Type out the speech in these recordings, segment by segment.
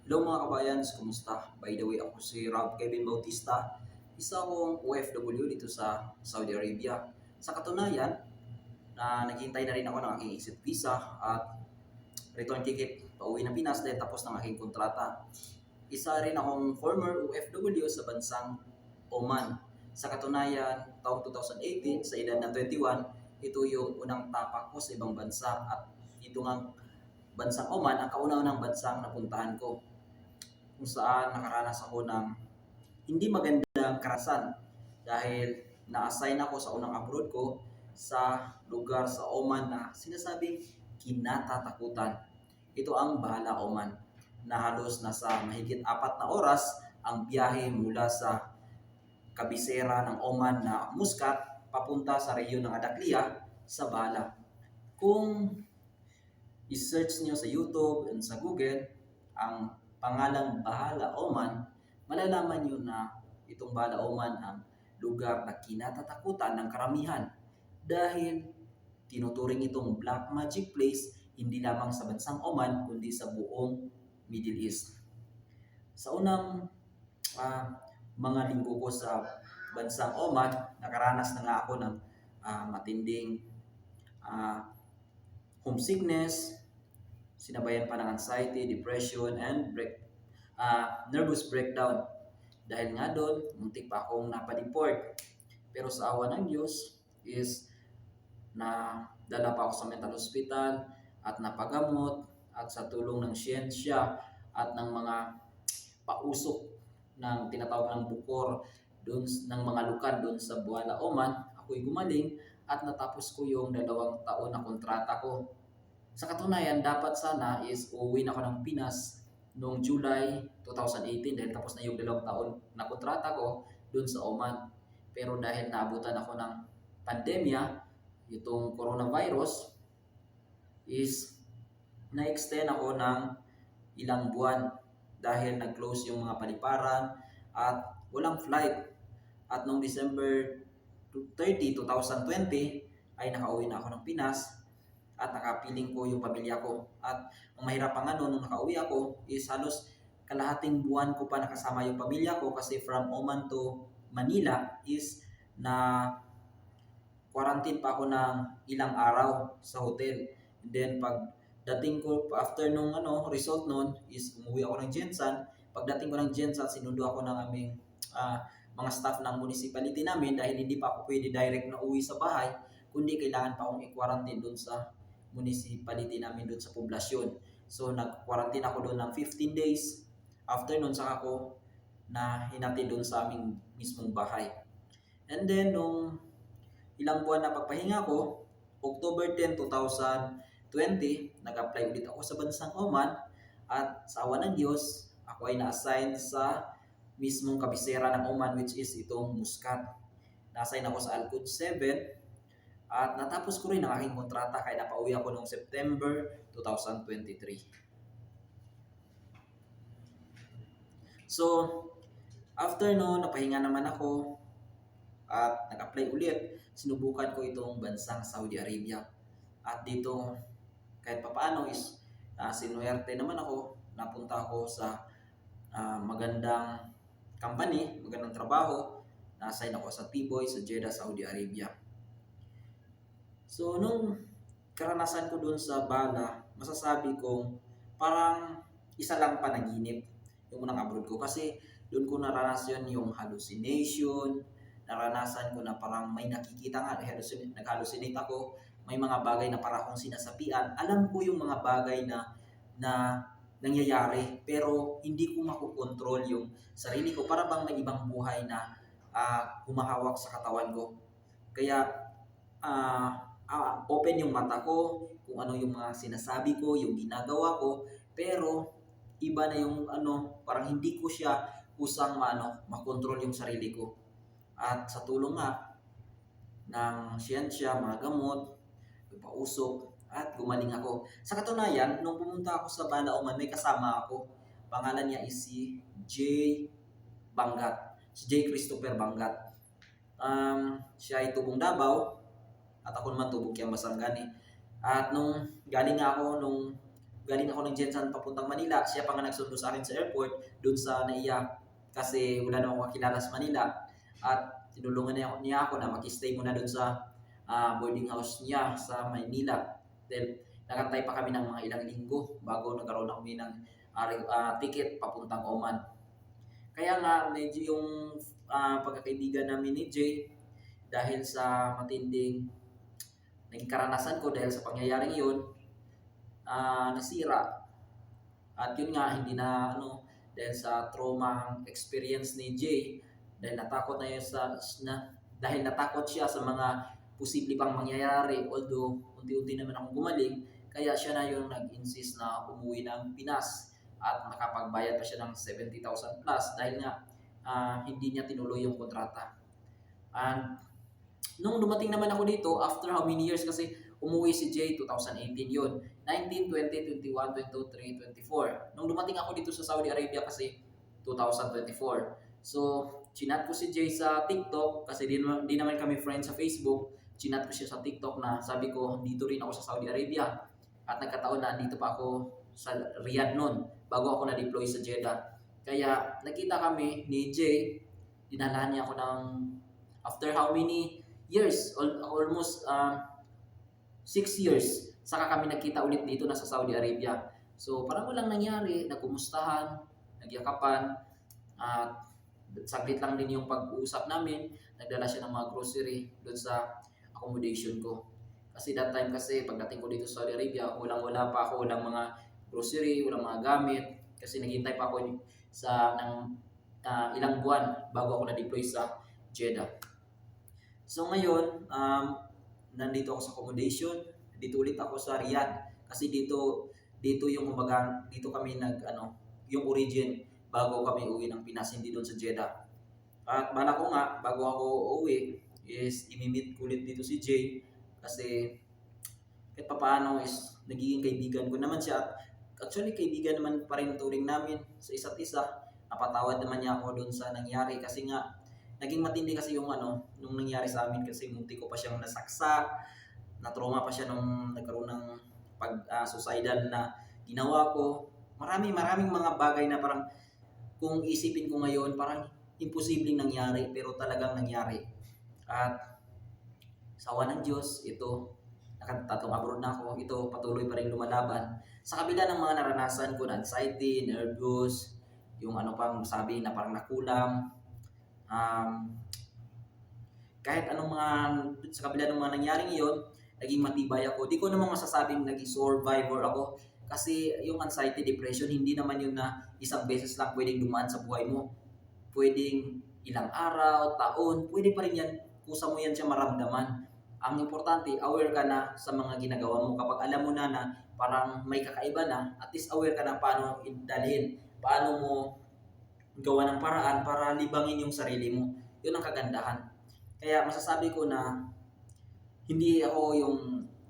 Hello mga kabayan, kumusta? By the way, ako si Rob Kevin Bautista, isa akong OFW dito sa Saudi Arabia. Sa katunayan, naghihintay na rin ako ng aking exit visa at return ticket pauwi ng Pinas dahil tapos ng aking kontrata. Isa rin akong former OFW sa bansang Oman. Sa katunayan, taong 2018, sa edad na 21, ito yung unang tapak ko sa ibang bansa at ito nga bansang Oman ang kauna-unang bansang napuntahan ko kung saan nakaranas ako ng hindi magandang karasan dahil na-assign ako sa unang abroad ko sa lugar sa Oman na sinasabing kinatatakutan. Ito ang Bahala Oman na halos nasa mahigit 4 na oras ang biyahe mula sa kabisera ng Oman na Muscat papunta sa rehiyon ng Adaklia sa Bala. Kung i-search niyo sa YouTube and sa Google ang pangalang Bahala Oman, malalaman niyo na itong Bahala Oman ang lugar na kinatatakutan ng karamihan dahil tinuturing itong black magic place hindi lamang sa bansang Oman kundi sa buong Middle East. Sa unang ah, mga linggo ko sa bansang Oman, nakaranas na nga ako ng matinding ah, homesickness, sinabayan pa ng anxiety, depression, and nervous breakdown. Dahil nga doon, muntik pa akong napadeport. Pero sa awa ng Diyos is na dala pa ako sa mental hospital at napagamot at sa tulong ng siyensya at ng mga pausok ng tinatawag ng bukor doon ng mga lukan doon sa Buala Oman, ako'y gumaling at natapos ko yung 2 taon na kontrata ko. Sa katunayan, dapat sana is uuwi na ako ng Pinas noong July 2018 dahil tapos na yung 2 taon na kontrata ko doon sa Oman. Pero dahil naabutan ako ng pandemya, itong coronavirus, is na-extend ako ng ilang buwan dahil nag-close yung mga paliparan at walang flight. At noong December 30, 2020 ay nakauwi na ako ng Pinas at nakapiling ko yung pamilya ko. At ang mahirap pa nga nung nakauwi ako is halos kalahating buwan ko pa nakasama yung pamilya ko kasi from Oman to Manila is na quarantine pa ako ng ilang araw sa hotel. And then pag dating ko after nung result noon is umuwi ako ng Jensan. Pagdating ko ng Jensan, sinundo ako ng aming mga staff ng municipality namin dahil hindi pa ako pwede direct na uwi sa bahay kundi kailangan pa akong i-quarantine doon sa municipality namin doon sa poblasyon. So nag-quarantine ako doon ng 15 days. After noon saka ako na hinati doon sa aming mismong bahay. And then nung ilang buwan na pagpahinga ko, October 10, 2020, nag-apply ulit ako sa bansang Oman at sa awa ng Diyos, ako ay na-assign sa mismong kabisera ng Oman which is itong Muscat. Na-assign ako sa Al-Quds 7 at natapos ko rin ang aking kontrata kaya napauwi ako noong September 2023. So, after no, napahinga naman ako at nag-apply ulit. Sinubukan ko itong bansang Saudi Arabia. At dito, kahit papaano is sinuwerte naman ako. Napunta ako sa magandang company, magandang trabaho. Na-assign ako sa T-Boy sa Jeddah, Saudi Arabia. So, nung karanasan ko doon sa Bala, masasabi kong parang isa lang panaginip yung unang abroad ko. Kasi doon ko naranasan yung hallucination, naranasan ko na parang may nakikita nga, nag-hallucinate ako, may mga bagay na parang akong sinasapian. Alam ko yung mga bagay na nangyayari, pero hindi ko makokontrol yung sarili ko. Para bang may ibang buhay na humahawak sa katawan ko. Kaya open yung mata ko, kung ano yung mga sinasabi ko, yung ginagawa ko, pero iba na yung parang hindi ko siya kusang makontrol yung sarili ko. At sa tulong nga ng siyensya, mga gamot, pausok, at gumaling ako. Sa katunayan, nung pumunta ako sa Bala Oman, may kasama ako. Pangalan niya is si J. Bangat. Si J. Christopher Bangat. Siya ay tubong Davao at ako naman tubong Kiambasan gani. At nung galing nga ako nung galing ako ng Jensan papuntang Manila, siya pa nga nagsundo sa akin sa airport, doon sa NAIA, kasi wala na akong kakilala sa Manila. At tinulungan niya ako na mag-stay muna doon sa boarding house niya sa Maynila. Then, nakantay pa kami ng mga ilang linggo bago nagkaroon ako ng ticket papuntang Oman. Kaya nga, medyo yung pagkakaibigan namin ni Jay, dahil sa matinding naging karanasan ko dahil sa pangyayaring yun, nasira. At yun nga, hindi na dahil sa trauma experience ni Jay, dahil natakot na yun dahil natakot siya sa mga posible pang mangyayari, although unti-unti naman akong gumaling, kaya siya na yung nag-insist na umuwi ng Pinas at nakapagbayad pa siya ng 70,000 plus dahil nga hindi niya tinuloy yung kontrata. And nung dumating naman ako dito, after how many years, kasi umuwi si Jay 2018 yun, 19, 20, 21, 22, 23, 24. Nung dumating ako dito sa Saudi Arabia kasi 2024. So, chinat ko si Jay sa TikTok kasi di naman kami friends sa Facebook. Chinat ko siya sa TikTok na sabi ko, dito rin ako sa Saudi Arabia. At nagkataon na dito pa ako sa Riyadh noon bago ako na-deploy sa Jeddah. Kaya nakita kami ni Jay, dinalahan niya ako ng after how many years, almost 6 years, saka kami nagkita ulit dito na sa Saudi Arabia. So parang walang nangyari, nagkumustahan, nagyakapan, at saglit lang din yung pag-uusap namin. Nagdala siya ng mga grocery doon sa accommodation ko. Kasi that time kasi pagdating ko dito sa Saudi Arabia, wala pa ako, walang mga grocery, walang mga gamit. Kasi naghintay pa ako ng ilang buwan bago ako na-deploy sa Jeddah. So ngayon, nandito ako sa accommodation, dito ulit ako sa Riyadh. Kasi dito yung dito kami yung origin bago kami uwi ng Pinas, hindi doon sa Jeddah. At bala ko nga, bago ako uwi, is imimit ulit dito si Jay. Kasi kahit papaano is nagiging kaibigan ko naman siya. Actually, kaibigan naman pa rin turing namin sa isa't isa. Napatawad naman niya ako doon sa nangyari kasi nga naging matindi kasi yung nung nangyari sa amin kasi munti ko pa siyang nasaksak, na-trauma pa siya nung nagkaroon ng suicidal na ginawa ko. Maraming mga bagay na parang kung isipin ko ngayon parang imposibleng nangyari pero talagang nangyari. At sa awa ng Diyos, ito, nakatatlong abroad na ako, ito patuloy pa rin lumalaban. Sa kabila ng mga naranasan ko na anxiety, nervous, yung pang sabi na parang nakulang, kahit sa kabila ng mga nangyaring iyon, naging matibay ako. Di ko naman masasabing naging survivor ako kasi yung anxiety, depression, hindi naman yun na isang beses lang pwedeng dumaan sa buhay mo. Pwedeng ilang araw, taon, pwede pa rin yan, kusa mo yan siya maramdaman. Ang importante, aware ka na sa mga ginagawa mo. Kapag alam mo na parang may kakaiba na, at least aware ka na paano dalhin, paano mo gawa ng paraan para libangin yung sarili mo. Yun ang kagandahan. Kaya masasabi ko na hindi ako yung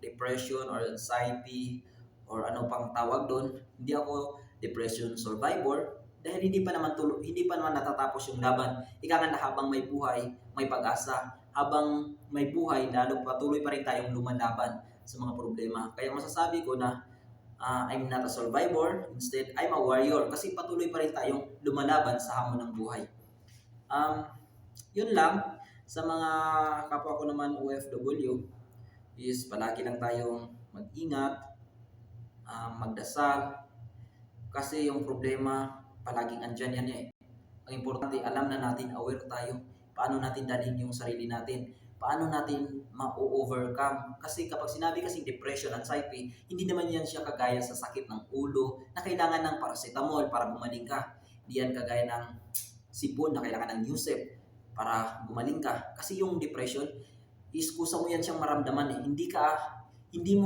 depression or anxiety or ano pang tawag doon. Hindi ako depression survivor dahil hindi pa naman natatapos yung laban. Ika nga, habang may buhay, may pag-asa. Habang may buhay, lalo patuloy pa rin tayong lumalaban sa mga problema. Kaya masasabi ko na I'm not a survivor, instead I'm a warrior kasi patuloy pa rin tayong lumalaban sa hamon ng buhay. Yun lang. Sa mga kapwa ko naman OFW is palagi lang tayong mag-ingat, magdasal, kasi yung problema palaging andyan yan eh. Ang importante, alam na natin, aware tayo paano natin dalhin yung sarili natin, paano natin ma-overcome. Kasi kapag sinabi kasing depression, anxiety, hindi naman yan siya kagaya sa sakit ng ulo na kailangan ng paracetamol para gumaling ka. Hindi yan kagaya ng sipon na kailangan ng Newsep para gumaling ka. Kasi yung depression is kusa mo yan siyang maramdaman eh. Hindi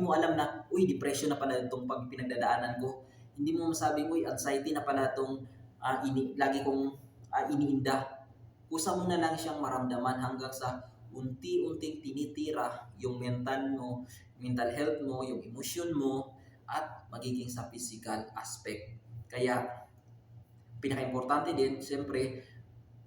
mo alam na, uy, depression na pala itong pag pinagdadaanan ko. Hindi mo masabing, uy, anxiety na pala itong lagi kong iniinda. Kusa mo na lang siyang maramdaman hanggang sa unti-unting tinitira yung mental health mo, yung emotion mo, at magiging sa physical aspect. Kaya, pinaka-importante din, siyempre,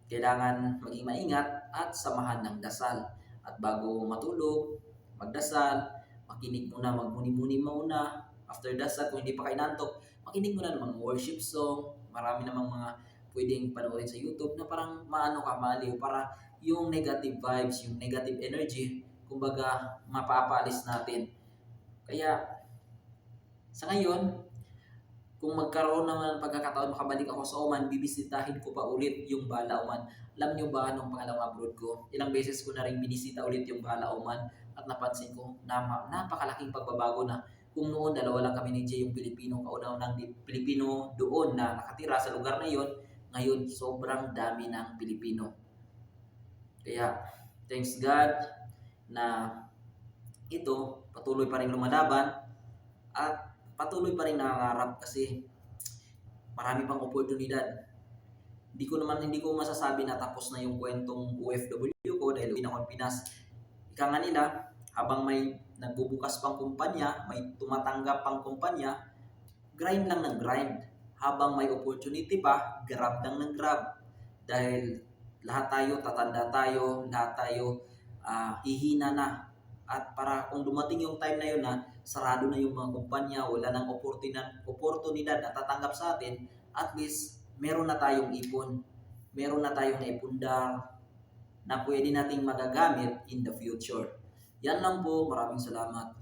kailangan maging maingat at samahan ng dasal. At bago matulog, magdasal, makinig muna, magmuni-muni muna, After that, kung hindi pa kayo nantok, makinig mo na ng mga worship song, marami namang mga pwedeng panoorin sa YouTube na parang maano ka, maaliw, para yung negative vibes, yung negative energy, kumbaga, mapapaalis natin. Kaya, sa ngayon, kung magkaroon naman ng pagkakataon makabalik ako sa Oman, bibisitahin ko pa ulit yung Bala Oman. Alam niyo ba, nung pangalawang abroad ko, ilang beses ko na rin binisita ulit yung Bala Oman at napansin ko na napakalaking pagbabago na. Kung noon, dalawa lang kami ni Jay, yung Pilipino, kauna-unang Pilipino doon na nakatira sa lugar na yon, ngayon sobrang dami ng Pilipino. Kaya, thanks God na ito, patuloy pa rin lumalaban at patuloy pa rin nangangarap kasi marami pang oportunidad. Hindi ko masasabi na tapos na yung kwentong OFW ko dahil uwi na ako ng Pinas. Ika nga nila, habang may nagbubukas pang kumpanya, may tumatanggap pang kumpanya, grind lang ng grind. Habang may opportunity pa, grab lang ng grab. Dahil lahat tayo, tatanda tayo, lahat tayo hihina na. At para kung dumating yung time na yun na sarado na yung mga kumpanya, wala nang oportunidad na tatanggap sa atin, at least meron na tayong ipon. Meron na tayong naipundar na pwede nating magagamit in the future. Yan lang po. Maraming salamat.